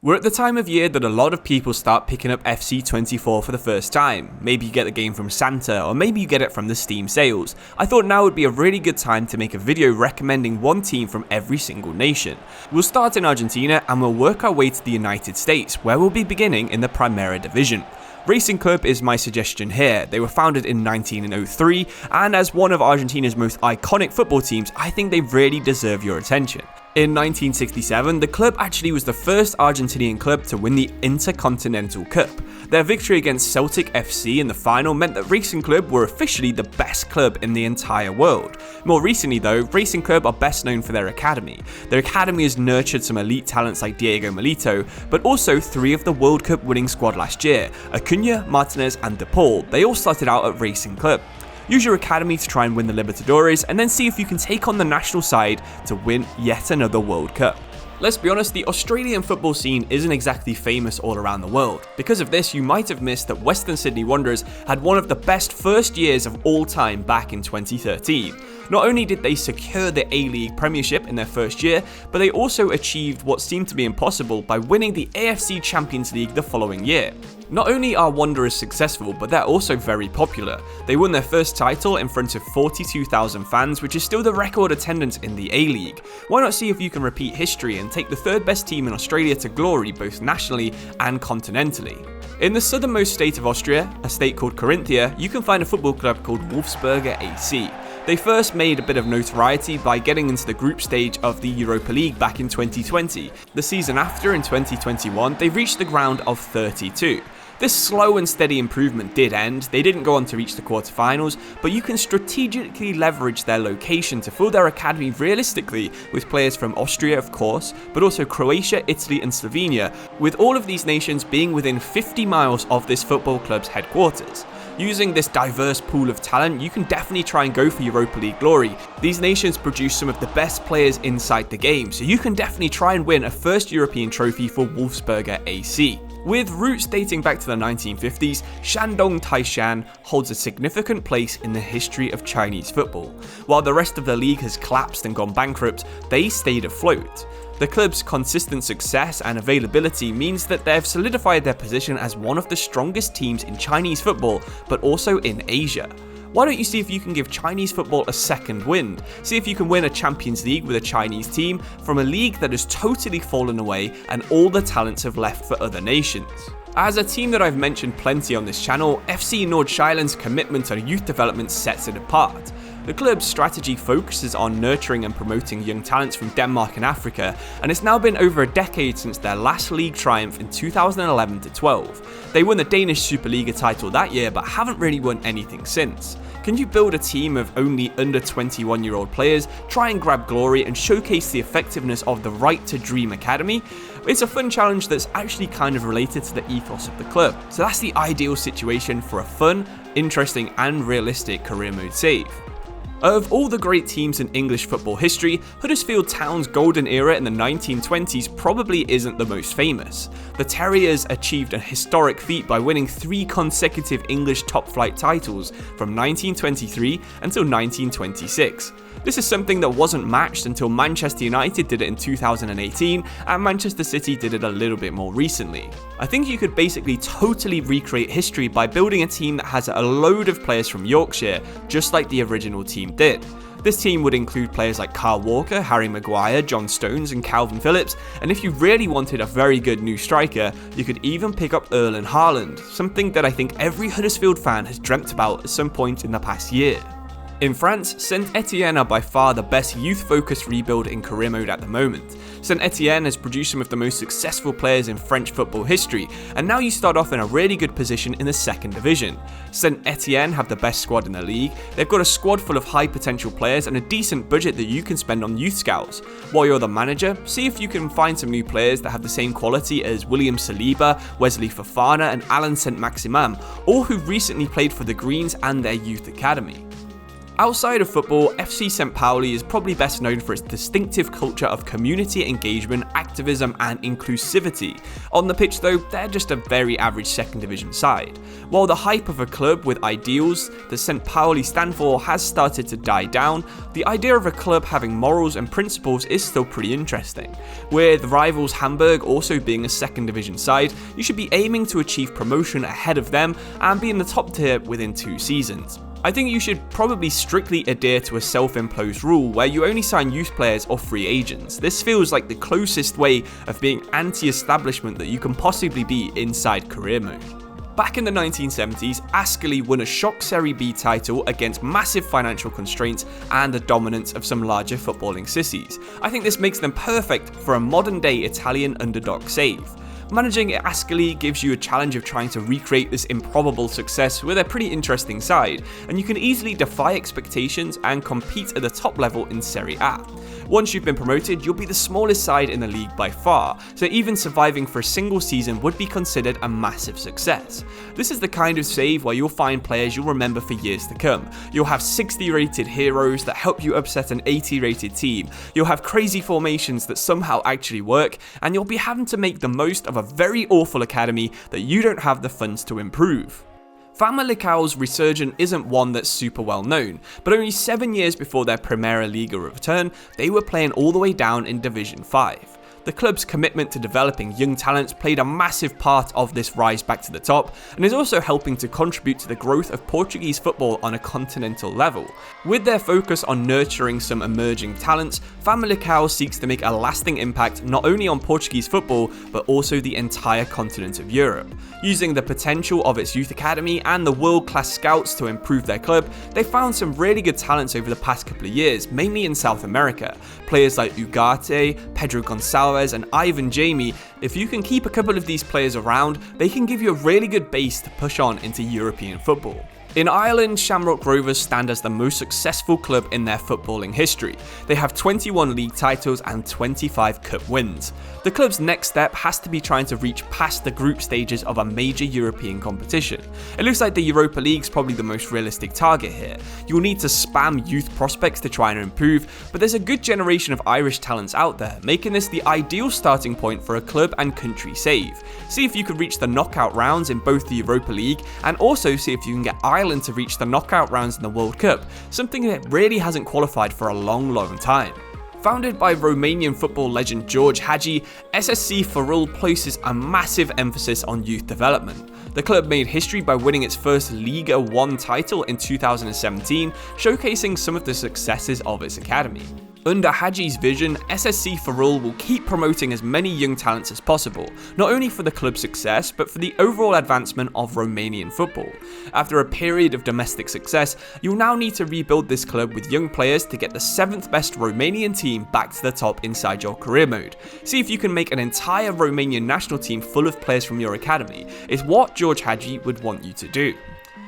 We're at the time of year that a lot of people start picking up FC24 for the first time. Maybe you get the game from Santa, or maybe you get it from the Steam sales. I thought now would be a really good time to make a video recommending one team from every single nation. We'll start in Argentina and we'll work our way to the United States, where we'll be beginning in the Primera Division. Racing Club is my suggestion here. They were founded in 1903, and as one of Argentina's most iconic football teams, I think they really deserve your attention. In 1967, the club actually was the first Argentinian club to win the Intercontinental Cup. Their victory against Celtic FC in the final meant that Racing Club were officially the best club in the entire world. More recently though, Racing Club are best known for their academy. Their academy has nurtured some elite talents like Diego Milito, but also three of the World Cup winning squad last year, Acuna, Martinez and De Paul. They all started out at Racing Club. Use your academy to try and win the Libertadores, and then see if you can take on the national side to win yet another World Cup. Let's be honest, the Australian football scene isn't exactly famous all around the world. Because of this, you might have missed that Western Sydney Wanderers had one of the best first years of all time back in 2013. Not only did they secure the A-League Premiership in their first year, but they also achieved what seemed to be impossible by winning the AFC Champions League the following year. Not only are Wanderers successful, but they're also very popular. They won their first title in front of 42,000 fans, which is still the record attendance in the A-League. Why not see if you can repeat history and take the third best team in Australia to glory both nationally and continentally? In the southernmost state of Austria, a state called Carinthia, you can find a football club called Wolfsberger AC. They first made a bit of notoriety by getting into the group stage of the Europa League back in 2020. The season after, in 2021, they reached the round of 32. This slow and steady improvement did end. They didn't go on to reach the quarterfinals, but you can strategically leverage their location to fill their academy realistically with players from Austria, of course, but also Croatia, Italy and Slovenia, with all of these nations being within 50 miles of this football club's headquarters. Using this diverse pool of talent, you can definitely try and go for Europa League glory. These nations produce some of the best players inside the game, so you can definitely try and win a first European trophy for Wolfsberger AC. With roots dating back to the 1950s, Shandong Taishan holds a significant place in the history of Chinese football. While the rest of the league has collapsed and gone bankrupt, they stayed afloat. The club's consistent success and availability means that they've solidified their position as one of the strongest teams in Chinese football, but also in Asia. Why don't you see if you can give Chinese football a second wind? See if you can win a Champions League with a Chinese team from a league that has totally fallen away and all the talents have left for other nations. As a team that I've mentioned plenty on this channel, FC Nordsjælland's commitment on youth development sets it apart. The club's strategy focuses on nurturing and promoting young talents from Denmark and Africa, and it's now been over a decade since their last league triumph in 2011-12. They won the Danish Superliga title that year, but haven't really won anything since. Can you build a team of only under 21-year-old players, try and grab glory and showcase the effectiveness of the Right to Dream Academy? It's a fun challenge that's actually kind of related to the ethos of the club, so that's the ideal situation for a fun, interesting and realistic career mode save. Of all the great teams in English football history, Huddersfield Town's golden era in the 1920s probably isn't the most famous. The Terriers achieved a historic feat by winning 3 consecutive English top-flight titles from 1923 until 1926. This is something that wasn't matched until Manchester United did it in 2018 and Manchester City did it a little bit more recently. I think you could basically totally recreate history by building a team that has a load of players from Yorkshire, just like the original team did. This team would include players like Carl Walker, Harry Maguire, John Stones and Calvin Phillips, and if you really wanted a very good new striker, you could even pick up Erling Haaland, something that I think every Huddersfield fan has dreamt about at some point in the past year. In France, Saint Ettiene are by far the best youth-focused rebuild in career mode at the moment. Saint Ettiene has produced some of the most successful players in French football history, and now you start off in a really good position in the second division. Saint Ettiene have the best squad in the league, they've got a squad full of high potential players and a decent budget that you can spend on youth scouts. While you're the manager, see if you can find some new players that have the same quality as William Saliba, Wesley Fofana and Alan Saint-Maximin, all who recently played for the Greens and their youth academy. Outside of football, FC St. Pauli is probably best known for its distinctive culture of community engagement, activism and inclusivity. On the pitch though, they're just a very average second division side. While the hype of a club with ideals that St. Pauli stand for has started to die down, the idea of a club having morals and principles is still pretty interesting. With rivals Hamburg also being a second division side, you should be aiming to achieve promotion ahead of them and be in the top tier within 2 seasons. I think you should probably strictly adhere to a self-imposed rule where you only sign youth players or free agents. This feels like the closest way of being anti-establishment that you can possibly be inside career mode. Back in the 1970s, Ascoli won a shock Serie B title against massive financial constraints and the dominance of some larger footballing sissies. I think this makes them perfect for a modern-day Italian underdog save. Managing at Ascoli gives you a challenge of trying to recreate this improbable success with a pretty interesting side, and you can easily defy expectations and compete at the top level in Serie A. Once you've been promoted, you'll be the smallest side in the league by far, so even surviving for a single season would be considered a massive success. This is the kind of save where you'll find players you'll remember for years to come. You'll have 60 rated heroes that help you upset an 80 rated team, you'll have crazy formations that somehow actually work, and you'll be having to make the most of a very awful academy that you don't have the funds to improve. Famalicão's resurgence isn't one that's super well known, but only 7 years before their Primera Liga return, they were playing all the way down in Division 5. The club's commitment to developing young talents played a massive part of this rise back to the top, and is also helping to contribute to the growth of Portuguese football on a continental level. With their focus on nurturing some emerging talents, Famalicão seeks to make a lasting impact not only on Portuguese football, but also the entire continent of Europe. Using the potential of its youth academy and the world-class scouts to improve their club, they found some really good talents over the past couple of years, mainly in South America. Players like Ugarte, Pedro Gonçalves and Ivan Jamie. If you can keep a couple of these players around, they can give you a really good base to push on into European football. In Ireland, Shamrock Rovers stand as the most successful club in their footballing history. They have 21 league titles and 25 cup wins. The club's next step has to be trying to reach past the group stages of a major European competition. It looks like the Europa League's probably the most realistic target here. You'll need to spam youth prospects to try and improve, but there's a good generation of Irish talents out there, making this the ideal starting point for a club and country save. See if you could reach the knockout rounds in both the Europa League, and also see if you can get Ireland to reach the knockout rounds in the World Cup, something that really hasn't qualified for a long time. Founded by Romanian football legend George Hagi, SSC Farul places a massive emphasis on youth development. The club made history by winning its first Liga 1 title in 2017, showcasing some of the successes of its academy. Under Hagi's vision, SSC Farul will keep promoting as many young talents as possible, not only for the club's success, but for the overall advancement of Romanian football. After a period of domestic success, you'll now need to rebuild this club with young players to get the 7th best Romanian team back to the top inside your career mode. See if you can make an entire Romanian national team full of players from your academy, is what George Hagi would want you to do.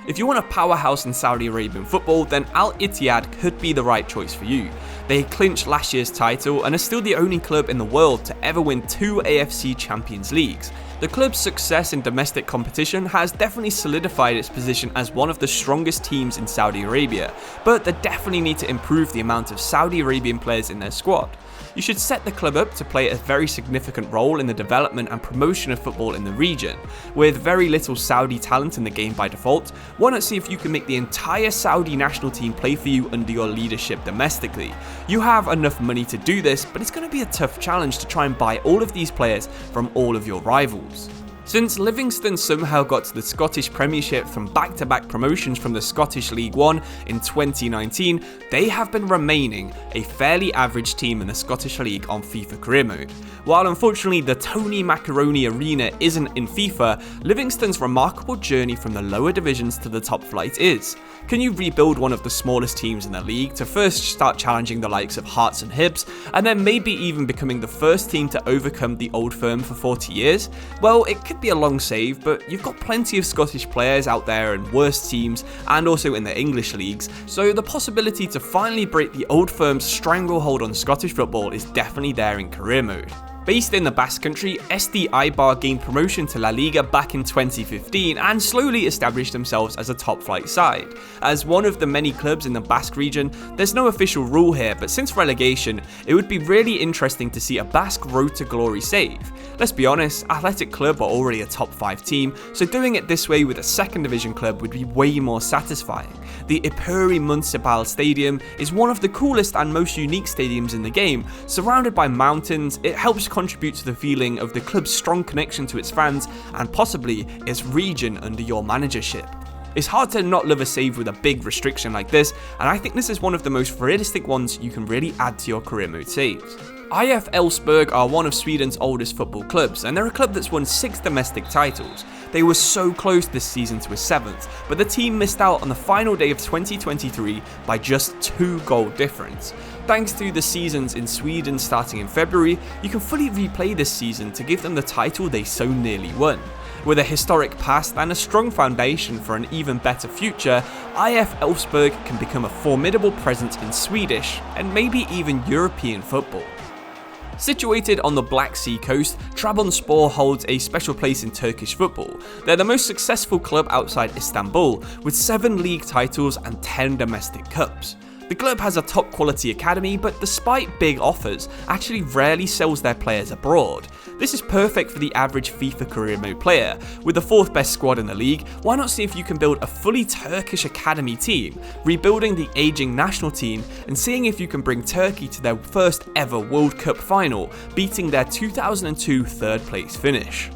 If you want a powerhouse in Saudi Arabian football, then Al-Ittihad could be the right choice for you. They clinched last year's title and are still the only club in the world to ever win 2 AFC Champions Leagues. The club's success in domestic competition has definitely solidified its position as one of the strongest teams in Saudi Arabia, but they definitely need to improve the amount of Saudi Arabian players in their squad. You should set the club up to play a very significant role in the development and promotion of football in the region. With very little Saudi talent in the game by default, why not see if you can make the entire Saudi national team play for you under your leadership domestically? You have enough money to do this, but it's going to be a tough challenge to try and buy all of these players from all of your rivals. Since Livingston somehow got to the Scottish Premiership from back-to-back promotions from the Scottish League 1 in 2019, they have been remaining a fairly average team in the Scottish League on FIFA career mode. While unfortunately the Tony Macaroni arena isn't in FIFA, Livingston's remarkable journey from the lower divisions to the top flight is. Can you rebuild one of the smallest teams in the league to first start challenging the likes of Hearts and Hibs, and then maybe even becoming the first team to overcome the old firm for 40 years? Well, it could be a long save, but you've got plenty of Scottish players out there in worse teams and also in the English leagues, so the possibility to finally break the old firm's stranglehold on Scottish football is definitely there in career mode. Based in the Basque Country, SD Eibar gained promotion to La Liga back in 2015 and slowly established themselves as a top-flight side. As one of the many clubs in the Basque region, there's no official rule here, but since relegation, it would be really interesting to see a Basque road to glory save. Let's be honest, Athletic Club are already a top 5 team, so doing it this way with a second division club would be way more satisfying. The Ipuri Municipal Stadium is one of the coolest and most unique stadiums in the game. Surrounded by mountains, it helps contribute to the feeling of the club's strong connection to its fans and possibly its region under your managership. It's hard to not love a save with a big restriction like this, and I think this is one of the most realistic ones you can really add to your career mode saves. IF Elfsborg are one of Sweden's oldest football clubs, and they're a club that's won 6 domestic titles. They were so close this season to a 7th, but the team missed out on the final day of 2023 by just 2 goal difference. Thanks to the seasons in Sweden starting in February, you can fully replay this season to give them the title they so nearly won. With a historic past and a strong foundation for an even better future, IF Elfsborg can become a formidable presence in Swedish and maybe even European football. Situated on the Black Sea coast, Trabzonspor holds a special place in Turkish football. They're the most successful club outside Istanbul, with 7 league titles and 10 domestic cups. The club has a top quality academy, but despite big offers, actually rarely sells their players abroad. This is perfect for the average FIFA career mode player. With the 4th best squad in the league, why not see if you can build a fully Turkish academy team, rebuilding the aging national team, and seeing if you can bring Turkey to their first ever World Cup final, beating their 2002 3rd place finish.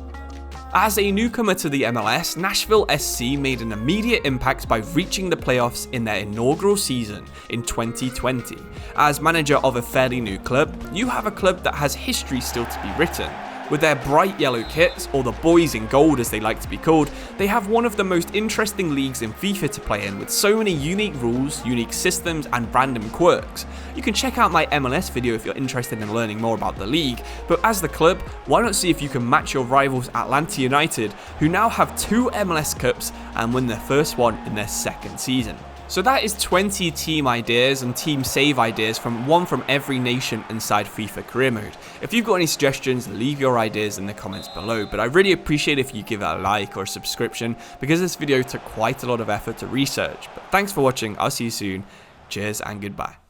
As a newcomer to the MLS, Nashville SC made an immediate impact by reaching the playoffs in their inaugural season in 2020. As manager of a fairly new club, you have a club that has history still to be written. With their bright yellow kits, or the boys in gold as they like to be called, they have one of the most interesting leagues in FIFA to play in, with so many unique rules, unique systems and random quirks. You can check out my MLS video if you're interested in learning more about the league, but as the club, why not see if you can match your rivals Atlanta United, who now have 2 MLS Cups and win their first one in their 2nd season. So that is 20 team ideas and team save ideas from every nation inside FIFA career mode. If you've got any suggestions, leave your ideas in the comments below, but I really appreciate if you give it a like or a subscription, because this video took quite a lot of effort to research. But thanks for watching, I'll see you soon, cheers and goodbye.